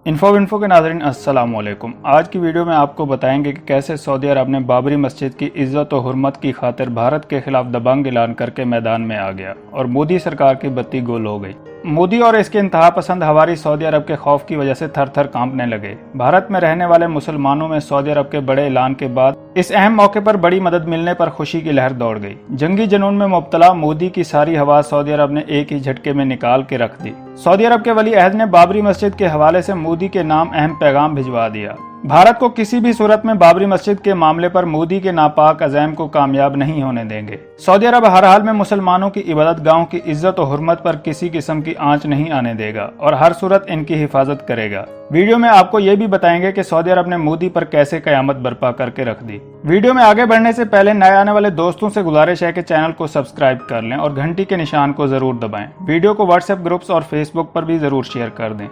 Info के नाज़रीन अस्सलाम वालेकुम। आज की वीडियो में आपको बताएंगे कि कैसे सऊदी अरब ने बाबरी मस्जिद की इज्जत और हुर्मत की खातिर भारत के खिलाफ दबंग ऐलान करके मैदान में आ गया और मोदी सरकार की बत्ती गोल हो गई। मोदी और इसके इंतहा पसंद हवारी सऊदी अरब के खौफ की वजह से थर थर कांपने लगे। भारत में रहने वाले मुसलमानों में सऊदी अरब के बड़े ऐलान के बाद इस अहम मौके पर बड़ी मदद मिलने पर खुशी की लहर दौड़ गई। जंगी जुनून में मुब्तला मोदी की सारी हवा सऊदी अरब ने एक ही झटके में निकाल के रख दी। सऊदी अरब के वली अहद ने बाबरी मस्जिद के हवाले से मोदी के नाम अहम पैगाम भिजवा दिया। भारत को किसी भी सूरत में बाबरी मस्जिद के मामले पर मोदी के नापाक अज़ैम को कामयाब नहीं होने देंगे। सऊदी अरब हर हाल में मुसलमानों की इबादत गाहों की इज्जत और हुर्मत पर किसी किस्म की आंच नहीं आने देगा और हर सूरत इनकी हिफाजत करेगा। वीडियो में आपको ये भी बताएंगे कि सऊदी अरब ने मोदी पर कैसे कयामत बर्पा करके रख दी। वीडियो में आगे बढ़ने से पहले नए आने वाले दोस्तों से गुजारिश है कि चैनल को सब्सक्राइब कर लें और घंटी के निशान को जरूर दबाएं। वीडियो को व्हाट्सएप ग्रुप्स और फेसबुक पर भी जरूर शेयर कर दें।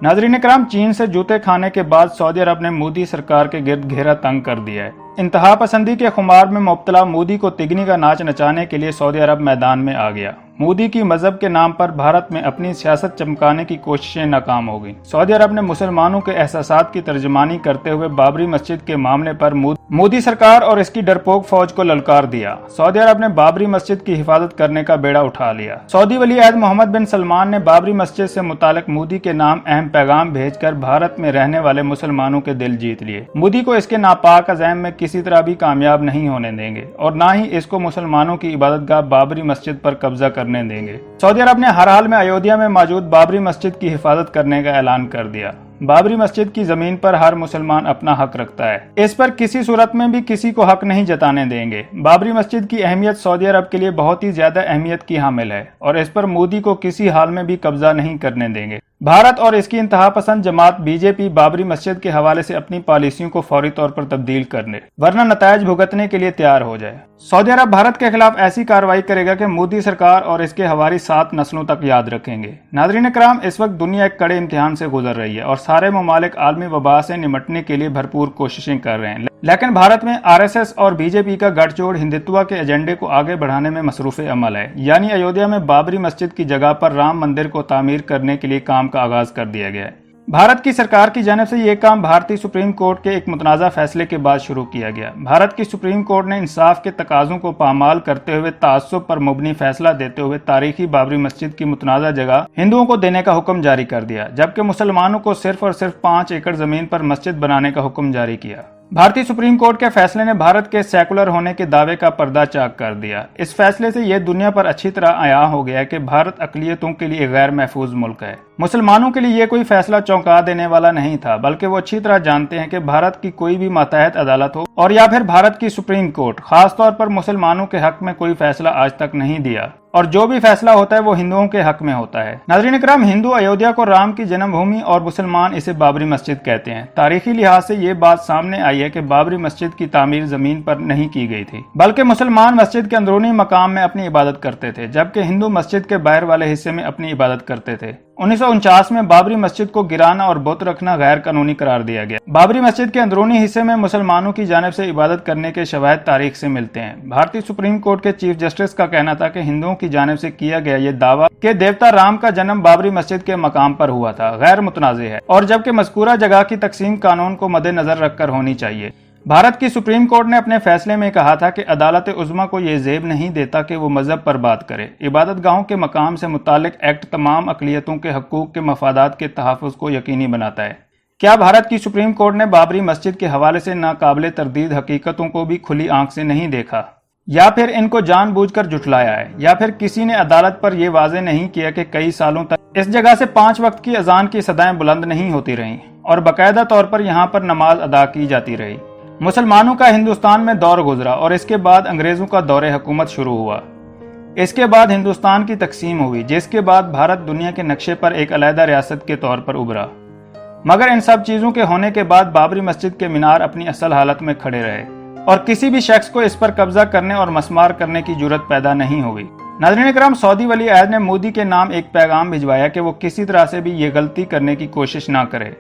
नाज़रीन कराम, चीन से जूते खाने के बाद सऊदी अरब ने मोदी सरकार के गिर्द घेरा तंग कर दिया है। इंतहा पसंदी के खुमार में मुब्तला मोदी को तिगनी का नाच नचाने के लिए सऊदी अरब मैदान में आ गया। मोदी की मजहब के नाम पर भारत में अपनी सियासत चमकाने की कोशिशें नाकाम हो गईं। सऊदी अरब ने मुसलमानों के एहसासात की तर्जमानी करते हुए बाबरी मस्जिद के मामले पर मोदी सरकार और इसकी डरपोक फौज को ललकार दिया। सऊदी अरब ने बाबरी मस्जिद की हिफाजत करने का बेड़ा उठा लिया। सऊदी वली अहद मोहम्मद बिन सलमान ने बाबरी मस्जिद से मुतालिक मोदी के नाम अहम पैगाम भेजकर भारत में रहने वाले मुसलमानों के दिल जीत लिए। मोदी को इसके नापाक अज़ैम में किसी तरह भी कामयाब नहीं होने देंगे और ना ही इसको मुसलमानों की इबादतगाह बाबरी मस्जिद पर कब्जा करने देंगे। सऊदी अरब ने हर हाल में अयोध्या में मौजूद बाबरी मस्जिद की हिफाजत करने का ऐलान कर दिया। बाबरी मस्जिद की जमीन पर हर मुसलमान अपना हक रखता है। इस पर किसी सूरत में भी किसी को हक नहीं जताने देंगे। बाबरी मस्जिद की अहमियत सऊदी अरब के लिए बहुत ही ज्यादा अहमियत की हामिल है और इस पर मोदी को किसी हाल में भी कब्जा नहीं करने देंगे। भारत और इसकी इंतहा पसंद जमात बीजेपी बाबरी मस्जिद के हवाले से अपनी पॉलिसियों को फौरी तौर पर तब्दील करने वरना नतायज भुगतने के लिए तैयार हो जाए। सऊदी अरब भारत के खिलाफ ऐसी कार्रवाई करेगा कि मोदी सरकार और इसके हवारी 7 नस्लों तक याद रखेंगे। नाज़रीन कराम, इस वक्त दुनिया एक कड़े इम्तिहान से गुजर रही है और सारे ममालिक आलमी वबा से निमटने के लिए भरपूर कोशिशें कर रहे हैं, लेकिन भारत में आरएसएस और बीजेपी का गठजोड़ हिंदुत्व के एजेंडे को आगे बढ़ाने में मसरूफ अमल है। यानी अयोध्या में बाबरी मस्जिद की जगह पर राम मंदिर को तामीर करने के लिए काम का आगाज कर दिया गया है। भारत की सरकार की जानिब से यह काम भारतीय सुप्रीम कोर्ट के एक मुतनाज़ा फैसले के बाद शुरू किया गया। भारत की सुप्रीम कोर्ट ने इंसाफ के तकाज़ों को पामाल करते हुए ताज्जुब पर मुबनी फैसला देते हुए तारीखी बाबरी मस्जिद की मुतनाज़ा जगह हिंदुओं को देने का हुक्म जारी कर दिया, जबकि मुसलमानों को सिर्फ और सिर्फ 5 एकड़ जमीन पर मस्जिद बनाने का हुक्म जारी किया। भारतीय सुप्रीम कोर्ट के फैसले ने भारत के सेकुलर होने के दावे का पर्दा चाक कर दिया। इस फैसले से यह दुनिया पर अच्छी तरह आया हो गया कि भारत अक़लियतों के लिए गैर महफूज मुल्क है। मुसलमानों के लिए यह कोई फैसला चौंका देने वाला नहीं था, बल्कि वो अच्छी तरह जानते हैं कि भारत की कोई भी मातहत अदालत हो और या फिर भारत की सुप्रीम कोर्ट खास तौर पर मुसलमानों के हक में कोई फैसला आज तक नहीं दिया और जो भी फैसला होता है वो हिंदुओं के हक में होता है। नाज़रीन कराम, हिंदू अयोध्या को राम की जन्मभूमि और मुसलमान इसे बाबरी मस्जिद कहते हैं। तारीखी लिहाज से ये बात सामने आई है कि बाबरी मस्जिद की तामीर जमीन पर नहीं की गई थी, बल्कि मुसलमान मस्जिद के अंदरूनी मकाम में अपनी इबादत करते थे, जबकि हिंदू मस्जिद के बाहर वाले हिस्से में अपनी इबादत करते थे। 1949 में बाबरी मस्जिद को गिराना और बुत रखना गैर कानूनी करार दिया गया। बाबरी मस्जिद के अंदरूनी हिस्से में मुसलमानों की जानिब से इबादत करने के शवाहिद तारीख से मिलते हैं। भारतीय सुप्रीम कोर्ट के चीफ जस्टिस का कहना था कि हिंदुओं की जानिब से किया गया ये दावा कि देवता राम का जन्म बाबरी मस्जिद के मकाम पर हुआ था गैर मुतनाज़े है और जबकि मज़कूरा जगह की तकसीम कानून को मद्देनजर रखकर होनी चाहिए। भारत की सुप्रीम कोर्ट ने अपने फैसले में कहा था कि अदालत उज़्मा को ये ज़ेब नहीं देता कि वो मजहब पर बात करे। इबादत गाहों के मकाम से मुतालिक एक्ट तमाम अक़लियतों के हकूक़ के मफादात के तहफ़्फ़ुज़ को यकीनी बनाता है। क्या भारत की सुप्रीम कोर्ट ने बाबरी मस्जिद के हवाले से नाकाबिले तरदीद हकीकतों को भी खुली आंख से नहीं देखा, या फिर इनको जानबूझकर जुटलाया है, या फिर किसी ने अदालत पर यह वाज़े नहीं किया कि कई सालों तक इस जगह से 5 वक्त की अजान की सदाएं बुलंद नहीं होती रहीं और बाकायदा तौर पर यहाँ पर नमाज अदा की जाती रही। मुसलमानों का हिंदुस्तान में दौर गुजरा और इसके बाद अंग्रेजों का दौरे हुकूमत शुरू हुआ। इसके बाद हिंदुस्तान की तकसीम हुई, जिसके बाद भारत दुनिया के नक्शे पर एक अलहदा रियासत के तौर पर उभरा। मगर इन सब चीज़ों के होने के बाद बाबरी मस्जिद के मीनार अपनी असल हालत में खड़े रहे और किसी भी शख्स को इस पर कब्जा करने और मसमार करने की जुर्रत पैदा नहीं हुई। नाज़रीन कराम, सऊदी वली अहद ने मोदी के नाम एक पैगाम भिजवाया कि वो किसी तरह से भी ये गलती करने की कोशिश ना करे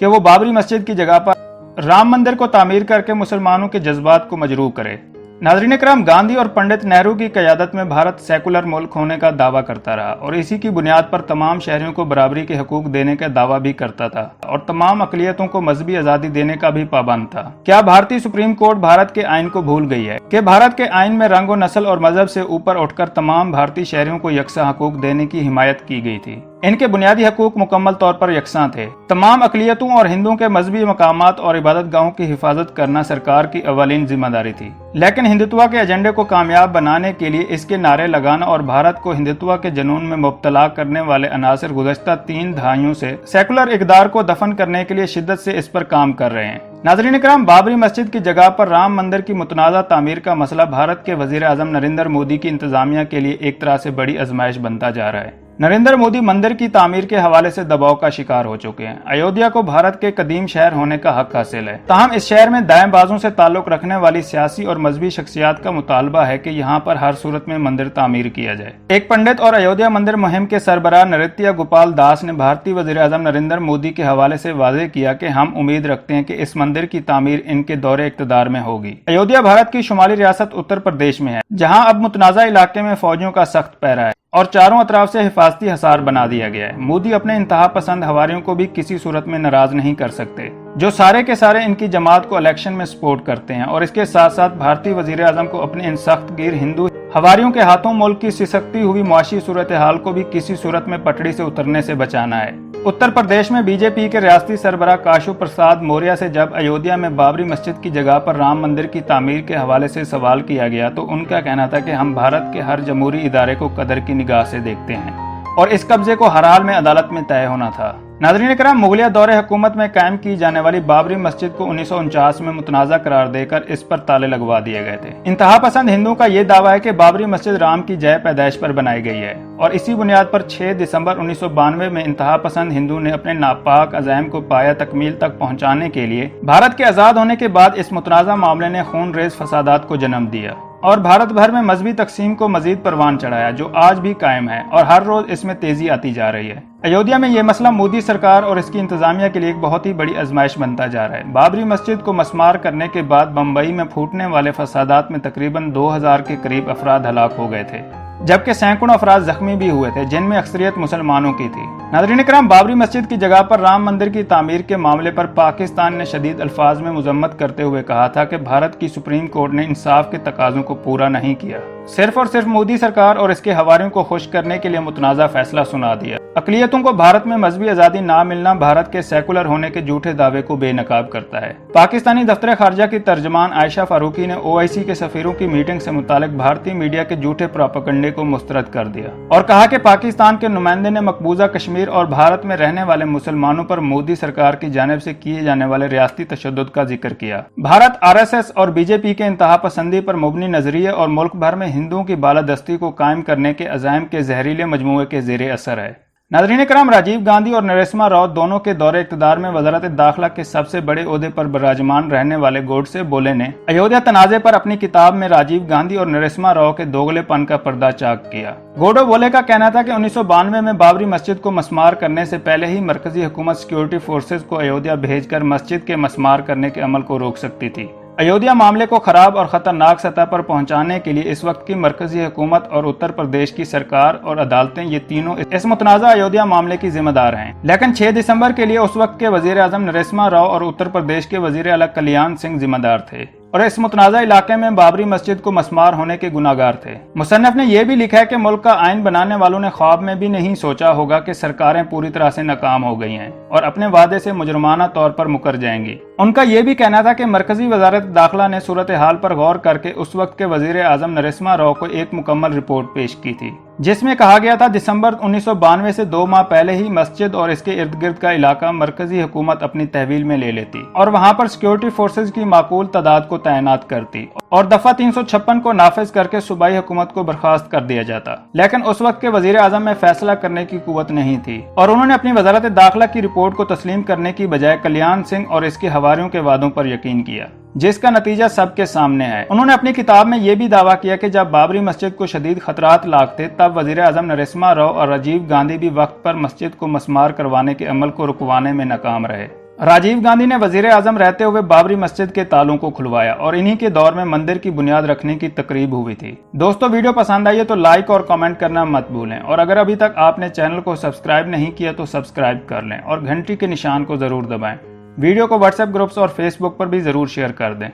कि वो बाबरी मस्जिद की जगह पर राम मंदिर को तामीर करके मुसलमानों के जज्बात को मजरूह करे। नाज़रीन इकराम, गांधी और पंडित नेहरू की क़यादत में भारत सेकुलर मुल्क होने का दावा करता रहा और इसी की बुनियाद पर तमाम शहरियों को बराबरी के हकूक देने का दावा भी करता था और तमाम अक़लियतों को मजहबी आज़ादी देने का भी पाबंद था। क्या भारतीय सुप्रीम कोर्ट भारत के आइन को भूल गई है कि भारत के आइन में रंग, नस्ल और मजहब से ऊपर उठकर तमाम भारतीय शहरियों को यकसा हकूक देने की हिमायत की गई थी। इनके बुनियादी हकूक मुकम्मल तौर पर यकसां थे। तमाम अक़लियतों और हिंदुओं के मजहबी मकामात और इबादत गाहों की हिफाजत करना सरकार की अवलीन जिम्मेदारी थी। लेकिन हिंदुत्व के एजेंडे को कामयाब बनाने के लिए इसके नारे लगाना और भारत को हिंदुत्व के जुनून में मुब्तला करने वाले अनासर गुज़श्ता 3 दहाइयों से सेकुलर इक़दार को दफन करने के लिए शिद्दत से इस पर काम कर रहे हैं। नाज़रीन इकराम, बाबरी मस्जिद की जगह पर राम मंदिर की मुतनाज़ा तामीर का मसला भारत के वज़ीर आज़म नरेंद्र मोदी की इंतज़ामिया के लिए एक तरह से बड़ी आजमाइश बनता जा रहा है। नरेंद्र मोदी मंदिर की तामीर के हवाले से दबाव का शिकार हो चुके हैं। अयोध्या को भारत के कदीम शहर होने का हक हासिल है, ताहम इस शहर में दाएं बाजों से ताल्लुक रखने वाली सियासी और मजहबी शख्सियात का मुतालबा है कि यहाँ पर हर सूरत में मंदिर तामीर किया जाए। एक पंडित और अयोध्या मंदिर मुहिम के सरबराह नृत्य गोपाल दास ने भारतीय वज़ीर आज़म नरेंद्र मोदी के हवाले से वाज़ेह किया कि हम उम्मीद रखते हैं कि इस मंदिर की तामीर इनके दौरे इक़्तिदार में होगी। अयोध्या भारत की शुमाली रियासत उत्तर प्रदेश में है, जहाँ अब मुतनाज़ा इलाके में फौजियों का सख्त पहरा है और चारों अतराफ से हिफाजती हसार बना दिया गया है। मोदी अपने इंतहा पसंद हवारियों को भी किसी सूरत में नाराज नहीं कर सकते, जो सारे के सारे इनकी जमात को इलेक्शन में सपोर्ट करते हैं और इसके साथ साथ भारतीय वज़ीर आज़म को अपने इन सख्त गिर हिंदू हवारियों के हाथों मुल्क की सिसकती हुई मुआशी सूरत हाल को भी किसी सूरत में पटड़ी से उतरने से बचाना है। उत्तर प्रदेश में बीजेपी के रियासती सरबराह काशू प्रसाद मौर्य से जब अयोध्या में बाबरी मस्जिद की जगह पर राम मंदिर की तामीर के हवाले से सवाल किया गया तो उनका कहना था कि हम भारत के हर जमहूरी इदारे को कदर की निगाह से देखते हैं और इस कब्जे को हर हाल में अदालत में तय होना था। नाज़रीन इकराम, मुगलिया दौरे हुकूमत में कायम की जाने वाली बाबरी मस्जिद को 1949 में मुतनाज़ा करार देकर इस पर ताले लगवा दिए गए थे। इंतहा पसंद हिंदुओं का ये दावा है कि बाबरी मस्जिद राम की जय पैदाइश पर बनाई गई है और इसी बुनियाद पर 6 दिसंबर 1992 में इंतहा पसंद हिंदू ने अपने नापाक अज़ैम को पाया तकमील तक पहुँचाने के लिए भारत के आज़ाद होने के बाद इस मुतनाज़ा मामले ने खून रेज फसादात को जन्म दिया और भारत भर में मजहबी तकसीम को मजीद परवान चढ़ाया, जो आज भी कायम है और हर रोज इसमें तेजी आती जा रही है। अयोध्या में ये मसला मोदी सरकार और इसकी इंतजामिया के लिए एक बहुत ही बड़ी आजमाइश बनता जा रहा है। बाबरी मस्जिद को मस्मार करने के बाद बम्बई में फूटने वाले फसादात में तकरीबन 2000 के करीब अफराद हलाक हो गए थे, जबकि सैकड़ों अफराद जख्मी भी हुए थे, जिनमें अक्सरियत मुसलमानों की थी। नाज़रीन इकराम, बाबरी मस्जिद की जगह पर राम मंदिर की तामीर के मामले पर पाकिस्तान ने शदीद अल्फाज में मजम्मत करते हुए कहा था कि भारत की सुप्रीम कोर्ट ने इंसाफ के तकाज़ों को पूरा नहीं किया, सिर्फ और सिर्फ मोदी सरकार और इसके हवारियों को खुश करने के लिए मुतनाज़ा फैसला सुना दिया। अक़लियतों को भारत में मजहबी आज़ादी ना मिलना भारत के सेकुलर होने के झूठे दावे को बेनकाब करता है। पाकिस्तानी दफ्तर खारजा की तर्जमान आयशा फारूकी ने OIC के सफीरों की मीटिंग से मुतालिक भारतीय मीडिया के झूठे प्रोपेगेंडे को मुस्तरद कर दिया और कहा कि पाकिस्तान के नुमाइंदे ने मकबूजा कश्मीर और भारत में रहने वाले मुसलमानों पर मोदी सरकार की जानिब से किए जाने वाले रियासती तशद्दुद का जिक्र किया। भारत RSS और BJP के इंतहा पसंदी पर मुबनी नजरिए और मुल्क भर में हिंदुओं की बालादस्ती को कायम करने के अज़ाइम के जहरीले मजमूए के ज़ेरे असर है। नाज़रीन इकराम, राजीव गांधी और नरसिम्हा राव दोनों के दौरे इक़्तिदार में वज़ारत दाखिला के सबसे बड़े ओहदे पर विराजमान रहने वाले गोडसे बोले ने अयोध्या तनाज़े पर अपनी किताब में राजीव गांधी और नरसिम्हा राव के दोगलेपन का पर्दा चाक किया। गोडो बोले का कहना था कि 1992 में बाबरी मस्जिद को मस्मार करने से पहले ही मरकजी हुकूमत सिक्योरिटी फोर्सेज को अयोध्या भेजकर मस्जिद के मस्मार करने के अमल को रोक सकती थी। अयोध्या मामले को खराब और खतरनाक सतह पर पहुंचाने के लिए इस वक्त की मरकजी हुकूमत और उत्तर प्रदेश की सरकार और अदालतें, ये तीनों इस मुतनाज़ा अयोध्या मामले की जिम्मेदार हैं। लेकिन 6 दिसंबर के लिए उस वक्त के वजीर आजम नरसिम्हा राव और उत्तर प्रदेश के वजीर आला कल्याण सिंह जिम्मेदार थे और इस मुतनाज़ा इलाके में बाबरी मस्जिद को मस्मार होने के गुनाहगार थे। मुसन्नफ ने यह भी लिखा है कि मुल्क का आइन बनाने वालों ने ख्वाब में भी नहीं सोचा होगा कि सरकारें पूरी तरह से नाकाम हो गई हैं और अपने वादे से मुजरमाना तौर पर मुकर जाएंगी। उनका यह भी कहना था कि मरकजी वजारत दाखिला ने सूरत हाल पर गौर करके उस वक्त के वजीर आजम नरसिम्हा राव को एक मुकम्मल रिपोर्ट पेश की थी, जिसमें कहा गया था दिसंबर 1992 से 2 माह पहले ही मस्जिद और इसके इर्द गिर्द का इलाका मरकजी हुकूमत अपनी तहवील में ले लेती और वहां पर सिक्योरिटी फोर्सेज की माकूल तादाद को तैनात करती और दफा 356 को नाफिज करके सूबाई हुकूमत को बर्खास्त कर दिया जाता। लेकिन उस वक्त के वजीर आजम में फैसला करने की कुव्वत नहीं थी और उन्होंने अपनी वजारत दाखिला की रिपोर्ट को तस्लीम करने की बजाय कल्याण सिंह और इसके हवारियों के वादों पर यकीन किया, जिसका नतीजा सबके सामने है। उन्होंने अपनी किताब में यह भी दावा किया कि जब बाबरी मस्जिद को शदीद खतरात लाक थे तब वजीर आजम नरसिम्हा राव और राजीव गांधी भी वक्त पर मस्जिद को मस्मार करवाने के अमल को रुकवाने में नाकाम रहे। राजीव गांधी ने वजीर आजम रहते हुए बाबरी मस्जिद के तालों को खुलवाया और इन्हीं के दौर में मंदिर की बुनियाद रखने की तकरीब हुई थी। दोस्तों, वीडियो पसंद आई है तो लाइक और कमेंट करना मत भूलें और अगर अभी तक आपने चैनल को सब्सक्राइब नहीं किया तो सब्सक्राइब कर लें और घंटी के निशान को जरूर दबाएं। वीडियो को व्हाट्सएप ग्रुप्स और फेसबुक पर भी जरूर शेयर कर दें।